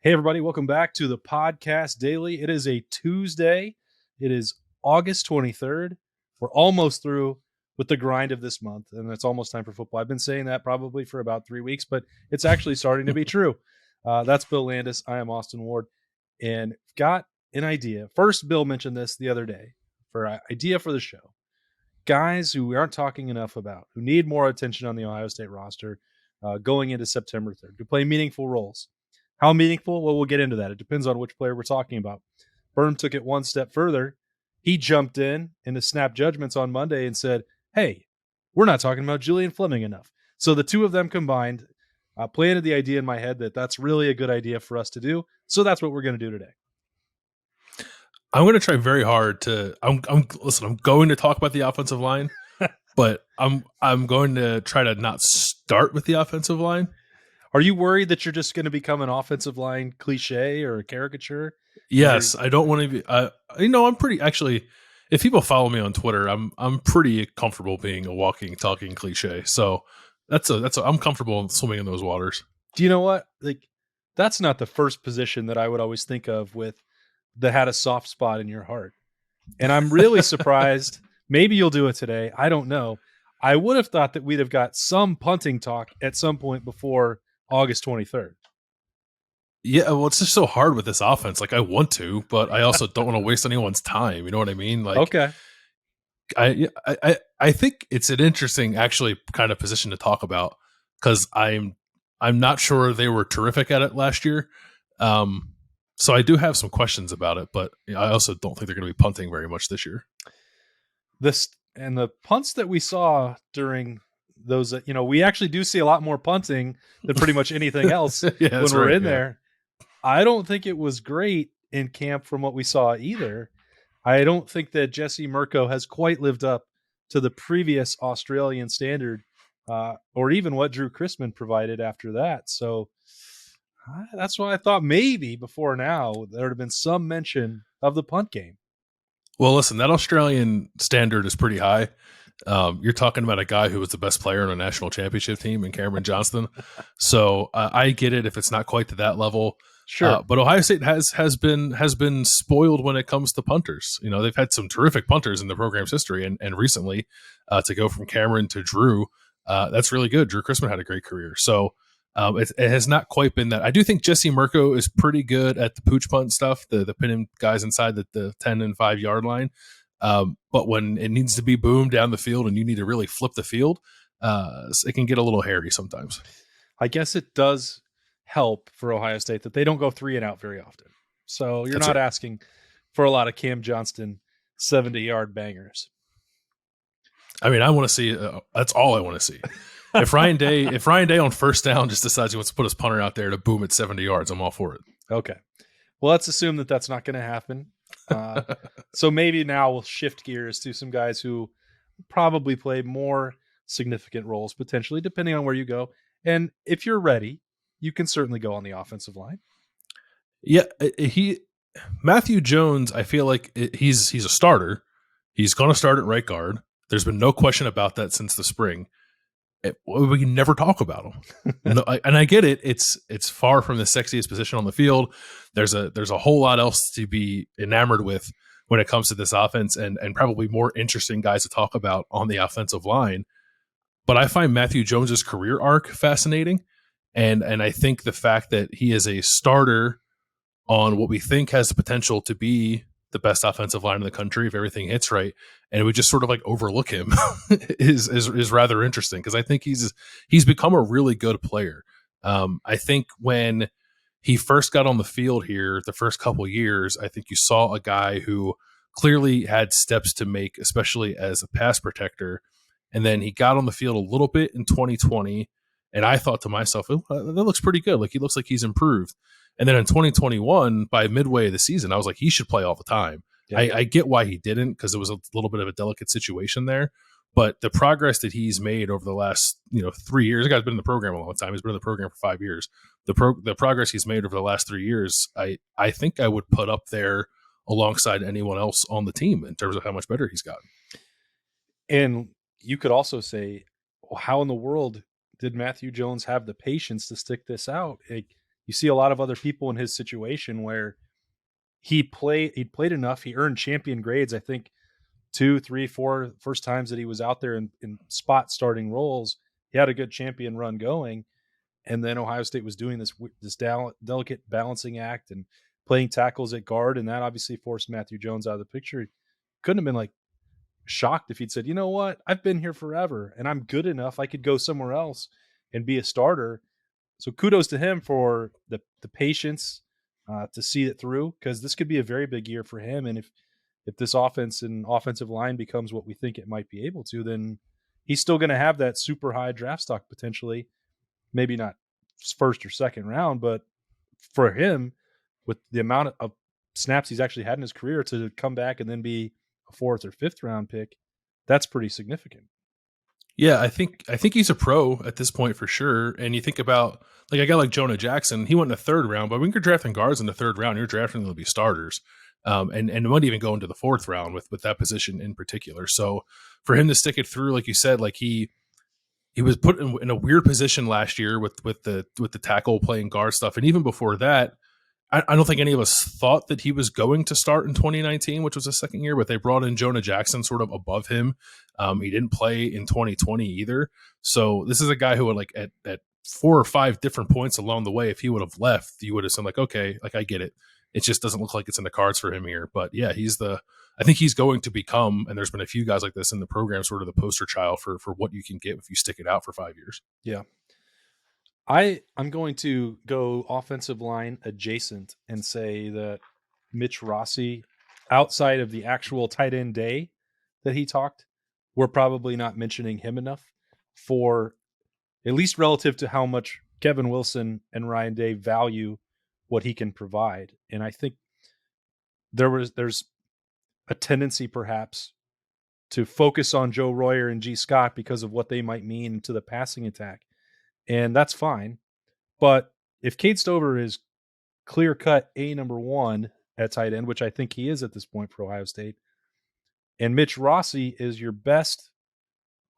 Hey, everybody. Welcome back to the Podcast Daily. It is a Tuesday. It is August 23rd. We're almost through with the grind of this month, and it's almost time for football. I've been saying that probably for about 3 weeks, but it's actually starting to be true. That's Bill Landis. I am Austin Ward, and got an idea. First, Bill mentioned this the other day for an idea for the show. Guys who we aren't talking enough about, who need more attention on the Ohio State roster going into September 3rd to play meaningful roles. How meaningful? Well, we'll get into that. It depends on which player we're talking about. Berm took it one step further. He jumped in the snap judgments on Monday and said, hey, we're not talking about Julian Fleming enough. So the two of them combined planted the idea in my head that that's really a good idea for us to do. So that's what we're going to do today. I'm going to try very hard to. I'm going to talk about the offensive line, but I'm going to try to not start with the offensive line. Are you worried that you're just going to become an offensive line cliche or a caricature? Yes, I don't want to be. I'm pretty actually. If people follow me on Twitter, I'm pretty comfortable being a walking, talking cliche. So I'm comfortable swimming in those waters. Do you know what? Like, that's not the first position that I would always think of that had a soft spot in your heart. And I'm really surprised. Maybe you'll do it today. I don't know. I would have thought that we'd have got some punting talk at some point before August 23rd. Yeah, well, it's just so hard with this offense. Like, I want to, but I also don't want to waste anyone's time. You know what I mean? Like, okay. I think it's an interesting, actually, kind of position to talk about because I'm not sure they were terrific at it last year. So I do have some questions about it, but I also don't think they're going to be punting very much this year. And the punts that we saw during those, we actually do see a lot more punting than pretty much anything else when we're in there. I don't think it was great in camp from what we saw either. I don't think that Jesse Mirko has quite lived up to the previous Australian standard or even what Drew Chrisman provided after that. So that's why I thought maybe before now there would have been some mention of the punt game. Well, listen, that Australian standard is pretty high. You're talking about a guy who was the best player on a national championship team in Cameron Johnston. So I get it if it's not quite to that level. Sure. But Ohio State has been spoiled when it comes to punters. You know, they've had some terrific punters in the program's history, and recently to go from Cameron to Drew, that's really good. Drew Chrisman had a great career. So it has not quite been that. I do think Jesse Mirko is pretty good at the pooch punt stuff, the pinning guys inside the 10 and 5 yard line. But when it needs to be boomed down the field and you need to really flip the field, it can get a little hairy sometimes. I guess it does help for Ohio State that they don't go 3 and out very often. So you're not asking for a lot of Cam Johnston 70-yard bangers. I mean, I want to see. That's all I want to see. If Ryan Day on first down just decides he wants to put his punter out there to boom at 70 yards, I'm all for it. Okay. Well, let's assume that that's not going to happen. So maybe now we'll shift gears to some guys who probably play more significant roles, potentially, depending on where you go. And if you're ready, you can certainly go on the offensive line. Yeah, Matthew Jones, I feel like he's a starter. He's going to start at right guard. There's been no question about that since the spring. We can never talk about him. No, and I get it. It's far from the sexiest position on the field. There's a whole lot else to be enamored with when it comes to this offense, and probably more interesting guys to talk about on the offensive line. But I find Matthew Jones's career arc fascinating. And I think the fact that he is a starter on what we think has the potential to be the best offensive line in the country if everything hits right, and we just sort of like overlook him is rather interesting because I think he's become a really good player. I think when he first got on the field here, the first couple of years, I think you saw a guy who clearly had steps to make, especially as a pass protector. And then he got on the field a little bit in 2020. And I thought to myself, oh, that looks pretty good. Like, he looks like he's improved. And then in 2021, by midway of the season, I was like, he should play all the time. Yeah. I get why he didn't, because it was a little bit of a delicate situation there. But the progress that he's made over the last 3 years, the guy's been in the program a long time. He's been in the program for 5 years. The progress he's made over the last 3 years, I think I would put up there alongside anyone else on the team in terms of how much better he's gotten. And you could also say, well, how in the world did Matthew Jones have the patience to stick this out? you see a lot of other people in his situation where he'd played enough. He earned champion grades, I think, 2, 3, 4 first times that he was out there in spot starting roles. He had a good champion run going. And then Ohio State was doing this delicate balancing act and playing tackles at guard. And that obviously forced Matthew Jones out of the picture. He couldn't have been like shocked if he'd said, you know what, I've been here forever and I'm good enough. I could go somewhere else and be a starter. So kudos to him for the patience to see it through, because this could be a very big year for him. And if this offense and offensive line becomes what we think it might be able to, then he's still going to have that super high draft stock potentially. Maybe not first or second round, but for him, with the amount of snaps he's actually had in his career, to come back and then be a 4th or 5th round pick, that's pretty significant. Yeah, I think he's a pro at this point for sure. And you think about like a guy like Jonah Jackson, he went in the 3rd round, but when you're drafting guards in the 3rd round, you're drafting them to be starters. And it might even go into the 4th round with that position in particular. So for him to stick it through, like you said, like he was put in a weird position last year with the tackle playing guard stuff. And even before that, I don't think any of us thought that he was going to start in 2019, which was the second year, but they brought in Jonah Jackson sort of above him. He didn't play in 2020 either. So this is a guy who would like at 4 or 5 different points along the way, if he would have left, you would have said like, okay, like I get it. It just doesn't look like it's in the cards for him here. But yeah, I think he's going to become, and there's been a few guys like this in the program, sort of the poster child for what you can get if you stick it out for 5 years. Yeah. I'm going to go offensive line adjacent and say that Mitch Rossi, outside of the actual tight end day that he talked, we're probably not mentioning him enough, for at least relative to how much Kevin Wilson and Ryan Day value what he can provide. And I think there's a tendency perhaps to focus on Joe Royer and G. Scott because of what they might mean to the passing attack. And that's fine. But if Cade Stover is clear-cut number 1 at tight end, which I think he is at this point for Ohio State, and Mitch Rossi is your best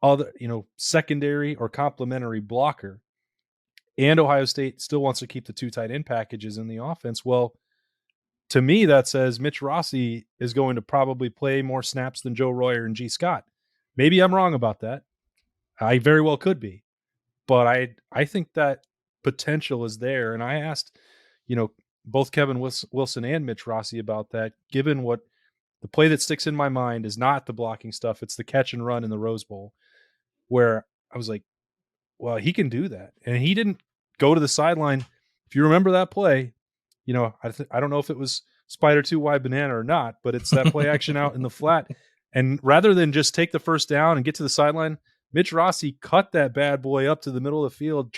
other, secondary or complementary blocker, and Ohio State still wants to keep the 2 tight end packages in the offense, well, to me, that says Mitch Rossi is going to probably play more snaps than Joe Royer and G. Scott. Maybe I'm wrong about that. I very well could be. But I think that potential is there. And I asked, both Kevin Wilson and Mitch Rossi about that, given what the play that sticks in my mind is not the blocking stuff. It's the catch and run in the Rose Bowl, where I was like, well, he can do that. And he didn't go to the sideline. If you remember that play, I don't know if it was Spider 2 wide banana or not, but it's that play action out in the flat. And rather than just take the first down and get to the sideline, Mitch Rossi cut that bad boy up to the middle of the field,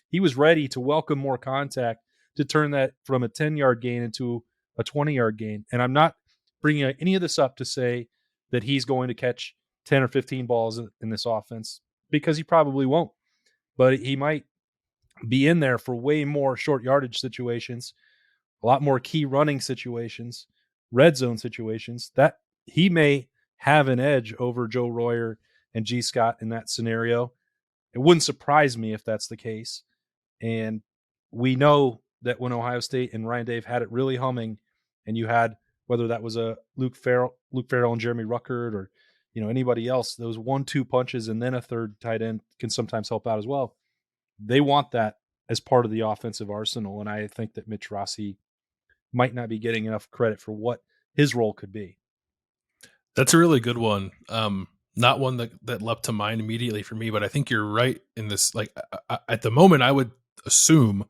he was ready to welcome more contact to turn that from a 10-yard gain into a 20-yard gain. And I'm not bringing any of this up to say that he's going to catch 10 or 15 balls in this offense, because he probably won't. But he might be in there for way more short yardage situations, a lot more key running situations, red zone situations, that he may have an edge over Joe Royer and G. Scott in that scenario. It wouldn't surprise me if that's the case. And we know that when Ohio State and Ryan Day had it really humming, and you had, whether that was a Luke Farrell and Jeremy Ruckert, or anybody else, those 1-2 punches and then a third tight end can sometimes help out as well. They want that as part of the offensive arsenal, and I think that Mitch Rossi might not be getting enough credit for what his role could be. That's a really good one. Not one that leapt to mind immediately for me, but I think you're right in this. Like at the moment, I would assume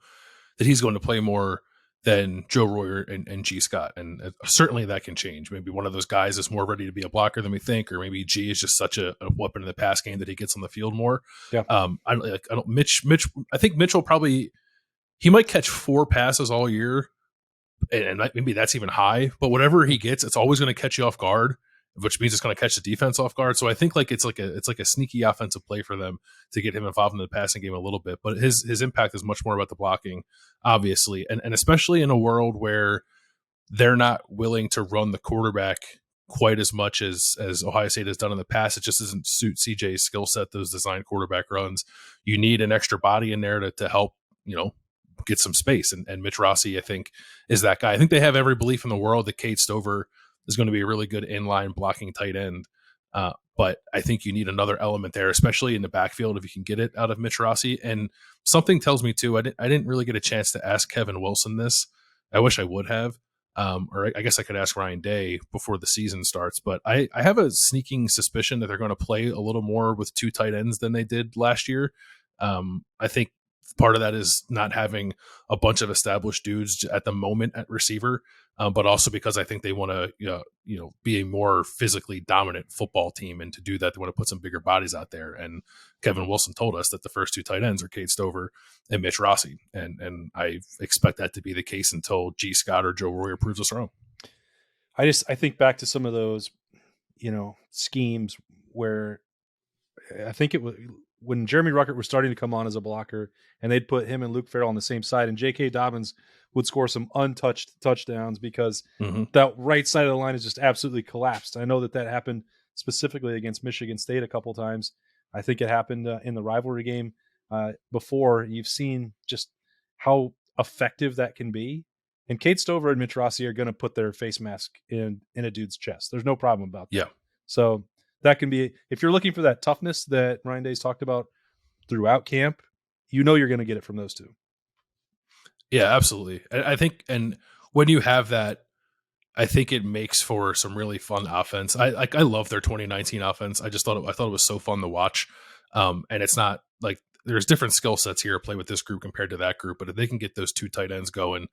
that he's going to play more than Joe Royer and G. Scott. And certainly that can change. Maybe one of those guys is more ready to be a blocker than we think, or maybe G is just such a weapon in the pass game that he gets on the field more. Yeah. Mitch, I think Mitch will probably, he might catch 4 passes all year, and maybe that's even high, but whatever he gets, it's always going to catch you off guard, which means it's going to catch the defense off guard. So I think like it's like a sneaky offensive play for them to get him involved in the passing game a little bit. But his impact is much more about the blocking, obviously, and especially in a world where they're not willing to run the quarterback quite as much as Ohio State has done in the past. It just doesn't suit CJ's skill set, those design quarterback runs. You need an extra body in there to help, get some space. And Mitch Rossi, I think, is that guy. I think they have every belief in the world that Cade Stover is going to be a really good inline blocking tight end. But I think you need another element there, especially in the backfield if you can get it out of Mitch Rossi. And something tells me too, I didn't really get a chance to ask Kevin Wilson this. I wish I would have. Or I guess I could ask Ryan Day before the season starts, but I have a sneaking suspicion that they're going to play a little more with two tight ends than they did last year. I think part of that is not having a bunch of established dudes at the moment at receiver, but also because I think they want to, be a more physically dominant football team, and to do that, they want to put some bigger bodies out there. And Kevin Wilson told us that the first two tight ends are Cade Stover and Mitch Rossi, and I expect that to be the case until G. Scott or Joe Royer proves us wrong. I think back to some of those, schemes where I think it was when Jeremy Ruckert was starting to come on as a blocker, and they'd put him and Luke Farrell on the same side, and J.K. Dobbins would score some untouched touchdowns because that right side of the line is just absolutely collapsed. I know that happened specifically against Michigan State a couple times. I think it happened in the rivalry game before. You've seen just how effective that can be. And Cade Stover and Mitch Rossi are going to put their face mask in a dude's chest. There's no problem about that. Yeah. So that can be, if you're looking for that toughness that Ryan Day's talked about throughout camp, you're going to get it from those two. Yeah, absolutely. I think, and when you have that, I think it makes for some really fun offense. I love their 2019 offense. I thought it was so fun to watch. And it's not like there's different skill sets here to play with this group compared to that group, but if they can get those two tight ends going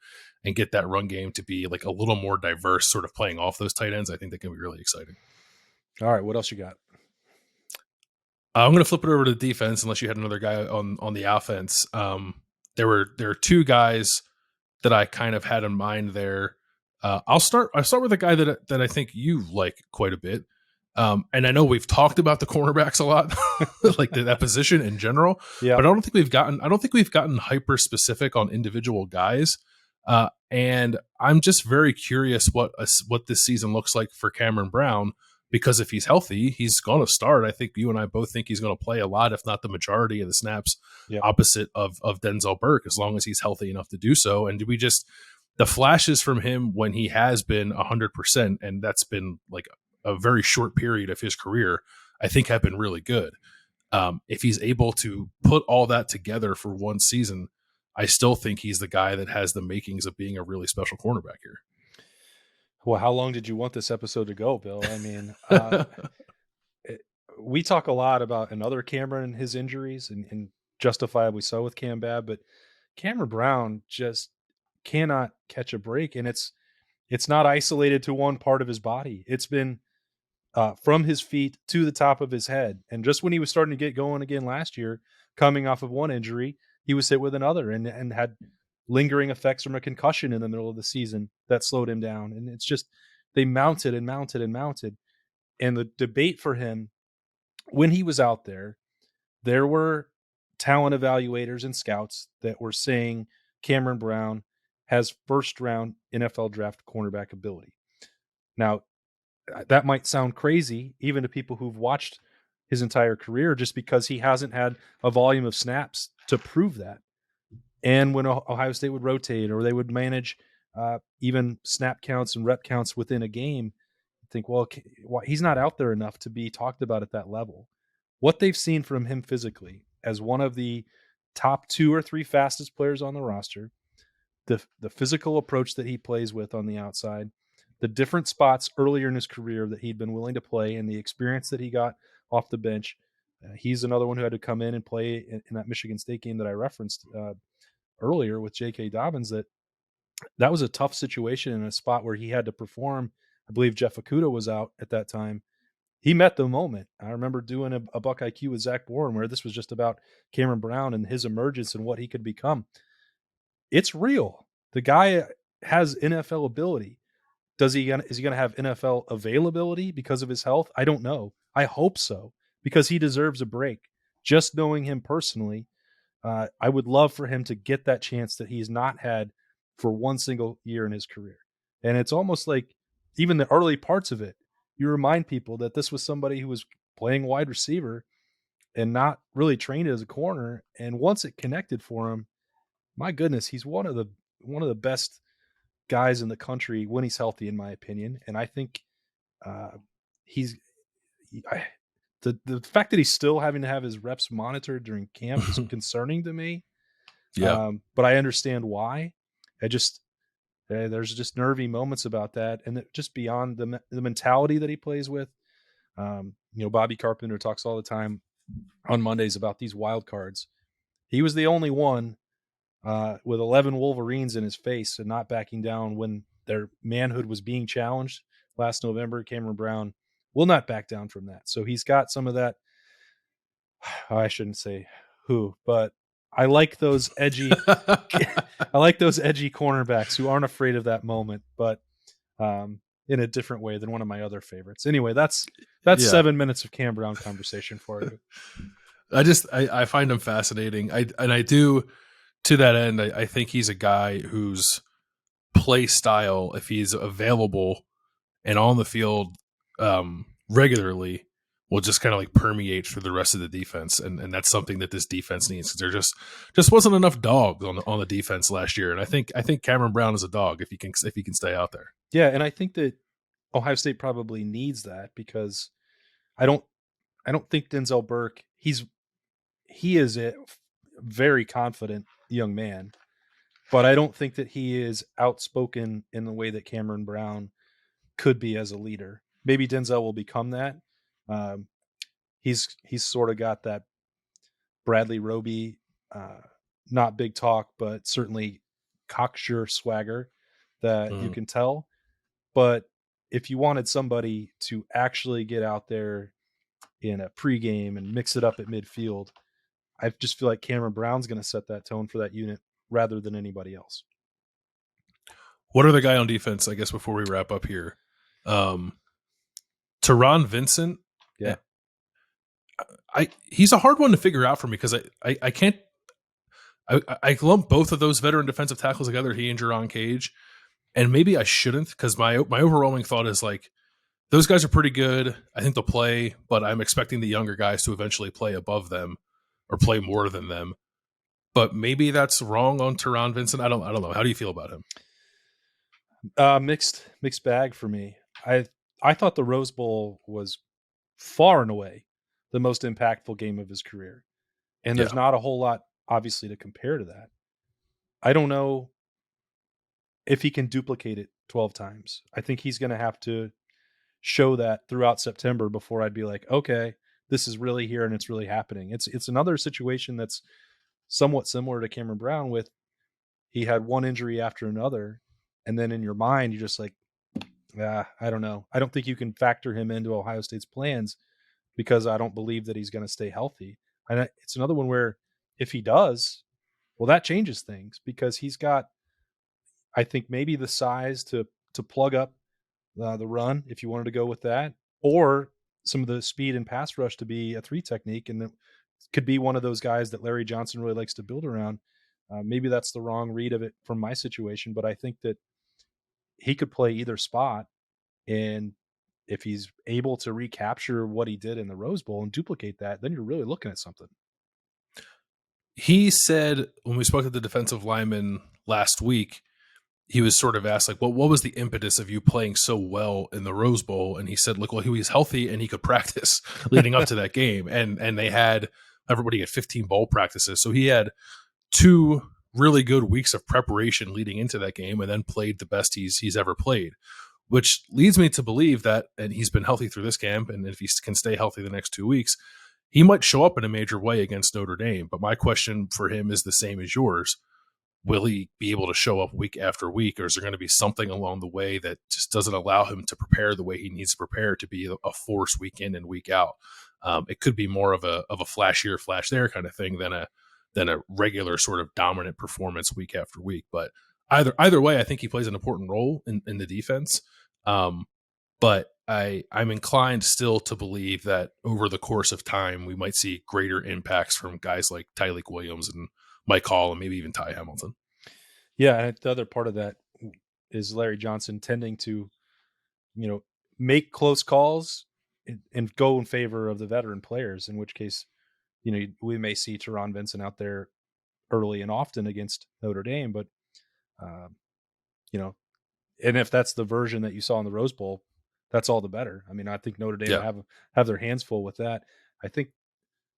and get that run game to be like a little more diverse, sort of playing off those tight ends, I think that can be really exciting. All right, what else you got? I'm going to flip it over to the defense, unless you had another guy on the offense. There were two guys that I kind of had in mind there. I'll start with a guy that I think you like quite a bit. And I know we've talked about the cornerbacks a lot, like that position in general. Yeah. But I don't think we've gotten hyper specific on individual guys. And I'm just very curious what this season looks like for Cameron Brown, because if he's healthy, he's going to start. I think you and I both think he's going to play a lot, if not the majority of the snaps, opposite of Denzel Burke, as long as he's healthy enough to do so. And the flashes from him when he has been 100%, and that's been like a very short period of his career, I think have been really good. If he's able to put all that together for one season, I still think he's the guy that has the makings of being a really special cornerback here. Well, how long did you want this episode to go, Bill? I mean, we talk a lot about another Cameron and his injuries, and justifiably so with Cam Bab, but Cameron Brown just cannot catch a break, and it's not isolated to one part of his body. It's been from his feet to the top of his head. And just when he was starting to get going again last year, coming off of one injury, he was hit with another and had lingering effects from a concussion in the middle of the season that slowed him down. And it's just, they mounted and mounted and mounted. And the debate for him, when he was out there were talent evaluators and scouts that were saying Cameron Brown has first round NFL draft cornerback ability. Now, that might sound crazy, even to people who've watched his entire career, just because he hasn't had a volume of snaps to prove that. And when Ohio State would rotate, or they would manage even snap counts and rep counts within a game, I think, well, he's not out there enough to be talked about at that level. What they've seen from him physically as one of the top 2 or 3 fastest players on the roster, the physical approach that he plays with on the outside, the different spots earlier in his career that he'd been willing to play, and the experience that he got off the bench. He's another one who had to come in and play in that Michigan State game that I referenced earlier with J.K. Dobbins. That was a tough situation in a spot where he had to perform. I believe Jeff Okudah was out at that time. He met the moment. I remember doing a Buck IQ with Zach Bourne, where this was just about Cameron Brown and his emergence and what he could become. It's real. The guy has NFL ability. Is he going to have NFL availability because of his health? I don't know. I hope so, because he deserves a break. Just knowing him personally, I would love for him to get that chance that he's not had for one single year in his career. And it's almost like even the early parts of it, you remind people that this was somebody who was playing wide receiver and not really trained as a corner. And once it connected for him, my goodness, he's one of the best guys in the country when he's healthy, in my opinion. And I think uh, he's I, the fact that he's still having to have his reps monitored during camp is concerning to me. Yeah. But I understand why. I just there's just nervy moments about that, and just beyond the mentality that he plays with. Bobby Carpenter talks all the time on Mondays about these wild cards. He was the only one with 11 Wolverines in his face and not backing down when their manhood was being challenged last November. Cameron Brown will not back down from that. So he's got some of that. I shouldn't say who, but I like those edgy. I like those edgy cornerbacks who aren't afraid of that moment, but in a different way than one of my other favorites. Anyway, that's Yeah. 7 minutes of Cam Brown conversation for you. I find him fascinating. I do, to that end, I think he's a guy whose play style, if he's available and on the field regularly, will just kind of like permeate through the rest of the defense, and that's something that this defense needs, because there just wasn't enough dogs on the defense last year, and I think Cameron Brown is a dog if he can stay out there. Yeah, and I think that Ohio State probably needs that, because I don't think Denzel Burke, he is a very confident young man, but I don't think that he is outspoken in the way that Cameron Brown could be as a leader. Maybe Denzel will become that. Um, he's sort of got that Bradley Roby, not big talk, but certainly cocksure swagger that you can tell. But if you wanted somebody to actually get out there in a pregame and mix it up at midfield, I just feel like Cameron Brown's going to set that tone for that unit rather than anybody else. What other guy on defense, I guess, before we wrap up here? Tehran Vincent. Yeah. He's a hard one to figure out for me, because I can't. I lump both of those veteran defensive tackles together, he and Jerron Cage, and maybe I shouldn't, because my overwhelming thought is like, those guys are pretty good. I think they'll play, but I'm expecting the younger guys to eventually play above them or play more than them. But maybe that's wrong on Tehran Vincent. I don't know. How do you feel about him? Mixed bag for me. I thought the Rose Bowl was far and away the most impactful game of his career, and there's not a whole lot obviously to compare to that. I don't know if he can duplicate it 12 times. I think he's going to have to show that throughout September before I'd be like, okay, this is really here and it's really happening. It's another situation that's somewhat similar to Cameron Brown, with he had one injury after another, and then in your mind you're just like, I don't know. I don't think you can factor him into Ohio State's plans, because I don't believe that he's going to stay healthy. And it's another one where if he does, well, that changes things, because he's got, I think, maybe the size to plug up the run, if you wanted to go with that, or some of the speed and pass rush to be a 3 technique, and it could be one of those guys that Larry Johnson really likes to build around. Maybe that's the wrong read of it from my situation, but I think that he could play either spot, and if he's able to recapture what he did in the Rose Bowl and duplicate that, then you're really looking at something. He said, when we spoke to the defensive lineman last week, he was sort of asked, like, what was the impetus of you playing so well in the Rose Bowl? And he said, look, well, he was healthy and he could practice leading up to that game. And they had, everybody had 15 bowl practices. So he had 2 really good weeks of preparation leading into that game, and then played the best he's ever played, which leads me to believe that, and he's been healthy through this camp, and if he can stay healthy the next 2 weeks, he might show up in a major way against Notre Dame. But my question for him is the same as yours. Will he be able to show up week after week, or is there going to be something along the way that just doesn't allow him to prepare the way he needs to prepare to be a force week in and week out? It could be more of a flash here, flash there kind of thing than a regular sort of dominant performance week after week. But either way, I think he plays an important role in the defense. But I'm inclined still to believe that over the course of time, we might see greater impacts from guys like Tyleik Williams and Mike Hall, and maybe even Ty Hamilton. Yeah, and the other part of that is Larry Johnson tending to, make close calls and go in favor of the veteran players, in which case, we may see Tehran Vincent out there early and often against Notre Dame. But, you know, and if that's the version that you saw in the Rose Bowl, that's all the better. I mean, I think Notre Dame Yeah. would have their hands full with that. I think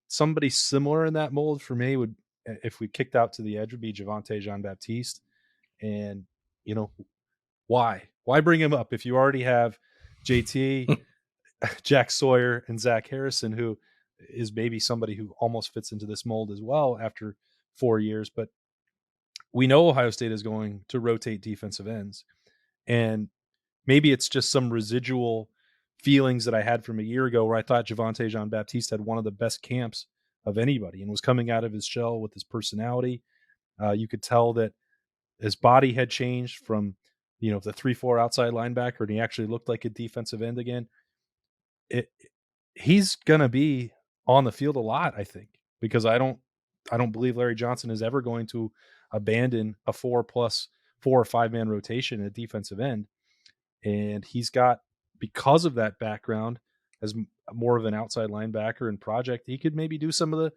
somebody similar in that mold for me would, if we kicked out to the edge, would be Javonte Jean-Baptiste. And, why bring him up if you already have JT, Jack Sawyer, and Zach Harrison, who is maybe somebody who almost fits into this mold as well after 4 years. But we know Ohio State is going to rotate defensive ends. And maybe it's just some residual feelings that I had from a year ago where I thought Javonte Jean-Baptiste had one of the best camps of anybody and was coming out of his shell with his personality. You could tell that his body had changed from, the 3-4 outside linebacker, and he actually looked like a defensive end again. He's going to be on the field a lot, I think, because I don't believe Larry Johnson is ever going to abandon a 4 or 5 man rotation at defensive end. And he's got, because of that background as more of an outside linebacker and project, he could maybe do some of the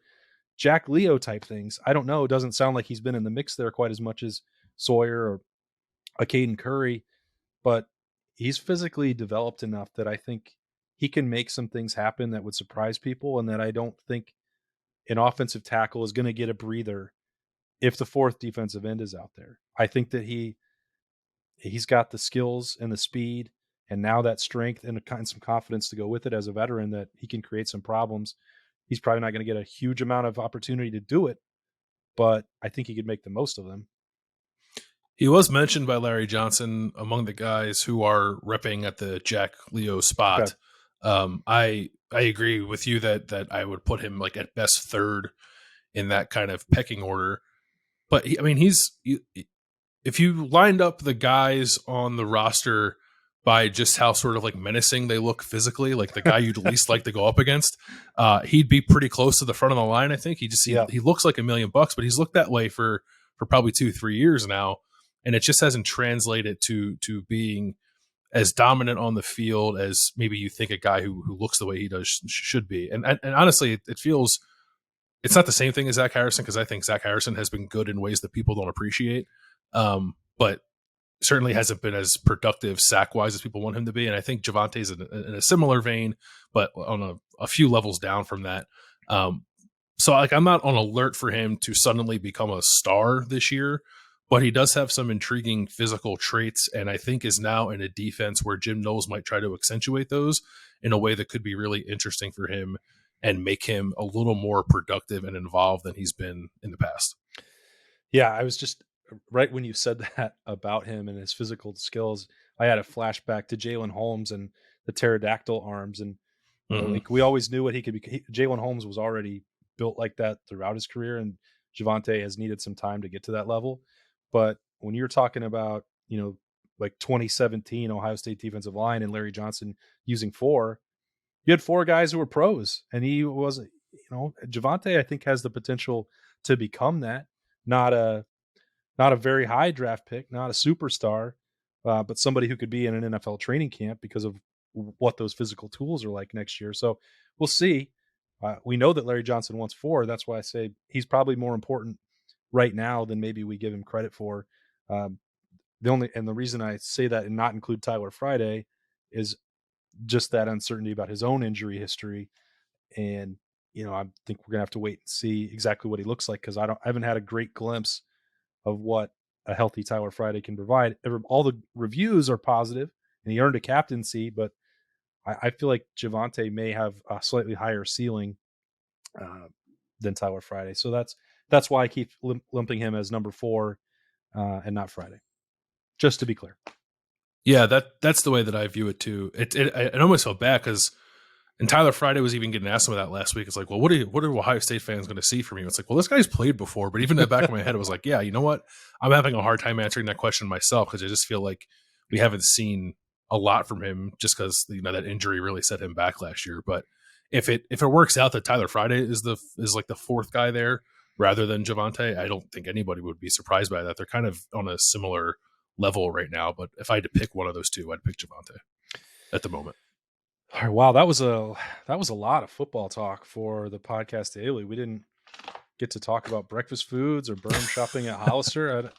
Jack Leo type things. I don't know. It doesn't sound like he's been in the mix there quite as much as Sawyer or a Caden Curry, but he's physically developed enough that I think he can make some things happen that would surprise people, and that I don't think an offensive tackle is going to get a breather if the fourth defensive end is out there. I think that he's got the skills and the speed, and now that strength and some confidence to go with it as a veteran, that he can create some problems. He's probably not going to get a huge amount of opportunity to do it, but I think he could make the most of them. He was mentioned by Larry Johnson among the guys who are repping at the Jack Leo spot. Okay. I agree with you that I would put him like at best third in that kind of pecking order. But if you lined up the guys on the roster by just how sort of like menacing they look physically, like the guy you'd least like to go up against, he'd be pretty close to the front of the line. I think he looks like $1 million, but he's looked that way for probably 2-3 years now. And it just hasn't translated to being as dominant on the field as maybe you think a guy who looks the way he does should be. And honestly, it feels it's not the same thing as Zach Harrison, because I think Zach Harrison has been good in ways that people don't appreciate, but certainly hasn't been as productive sack-wise as people want him to be. And I think Javonte's in a similar vein, but on a few levels down from that. So I'm not on alert for him to suddenly become a star this year, but he does have some intriguing physical traits, and I think is now in a defense where Jim Knowles might try to accentuate those in a way that could be really interesting for him and make him a little more productive and involved than he's been in the past. Yeah, I was just right when you said that about him and his physical skills, I had a flashback to Jalen Holmes and the pterodactyl arms. And like we always knew what he could be. Jalen Holmes was already built like that throughout his career, and Javonte has needed some time to get to that level. But when you're talking about, like 2017 Ohio State defensive line and Larry Johnson using 4, you had 4 guys who were pros, and he was, Javonte, I think, has the potential to become that. Not a very high draft pick, not a superstar, but somebody who could be in an NFL training camp because of what those physical tools are like next year. So we'll see. We know that Larry Johnson wants 4. That's why I say he's probably more important right now than maybe we give him credit for. The reason I say that and not include Tyler Friday is just that uncertainty about his own injury history. And, I think we're going to have to wait and see exactly what he looks like, because I haven't had a great glimpse of what a healthy Tyler Friday can provide. All the reviews are positive, and he earned a captaincy, but I feel like Javonte may have a slightly higher ceiling than Tyler Friday. So that's why I keep lumping him as number 4 and not Friday, just to be clear. Yeah, that's the way that I view it too. It almost felt bad because, and Tyler Friday was even getting asked some of that last week. It's like, well, what are Ohio State fans going to see from you? It's like, well, this guy's played before, but even in the back of my head, it was like, yeah, you know what? I'm having a hard time answering that question myself, because I just feel like we haven't seen a lot from him just because that injury really set him back last year. But if it works out that Tyler Friday is like the 4th guy there rather than Javonte, I don't think anybody would be surprised by that. They're kind of on a similar level right now, but if I had to pick one of those two, I'd pick Javonte at the moment. All right, wow, that was a lot of football talk for the podcast daily. We didn't get to talk about breakfast foods or Berm shopping at Hollister.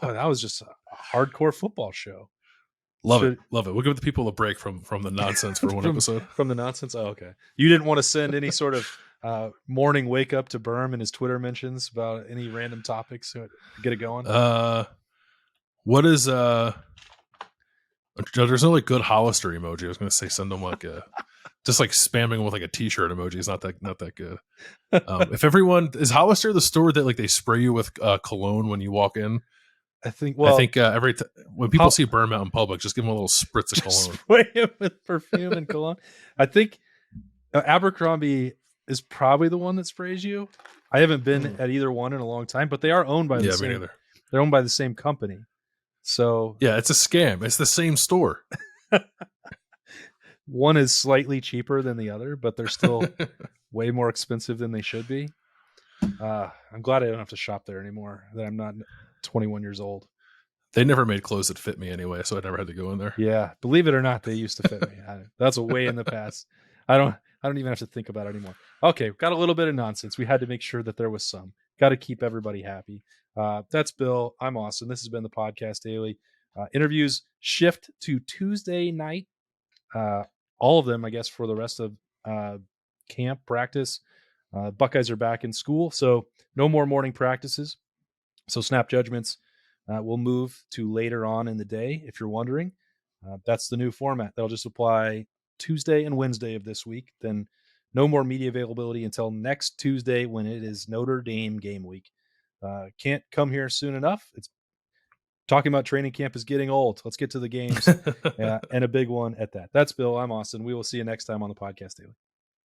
Boy, that was just a hardcore football show. Love it. We'll give the people a break from the nonsense for one episode. From the nonsense? Oh, okay. You didn't want to send any sort of morning wake up to Berm and his Twitter mentions about any random topics to get it going? What is there's no like good Hollister emoji. I was going to say send them like just like spamming with like a t-shirt emoji is not that good. If everyone is Hollister the store that like they spray you with cologne when you walk in. I think when people see Berm out in public, just give them a little spritz of cologne. Spray him with perfume and cologne. I think Abercrombie is probably the one that sprays you. I haven't been at either one in a long time, but they are owned by the same. Me neither. They're owned by the same company. So yeah, it's a scam. It's the same store. One is slightly cheaper than the other, but they're still way more expensive than they should be. I'm glad I don't have to shop there anymore. That I'm not 21 years old. They never made clothes that fit me anyway, so I never had to go in there. Yeah, believe it or not, they used to fit me. That's a way in the past. I don't even have to think about it anymore. Okay, got a little bit of nonsense. We had to make sure that there was some. Got to keep everybody happy. That's Bill. I'm Austin. This has been the Podcast Daily. Interviews shift to Tuesday night. All of them, I guess, for the rest of camp practice. Buckeyes are back in school, so no more morning practices. So snap judgments will move to later on in the day, if you're wondering. That's the new format. That'll just apply Tuesday and Wednesday of this week. Then no more media availability until next Tuesday when it is Notre Dame game week. Can't come here soon enough. It's talking about training camp is getting old. Let's get to the games and a big one at that. That's Bill. I'm Austin. We will see you next time on the Podcast Daily.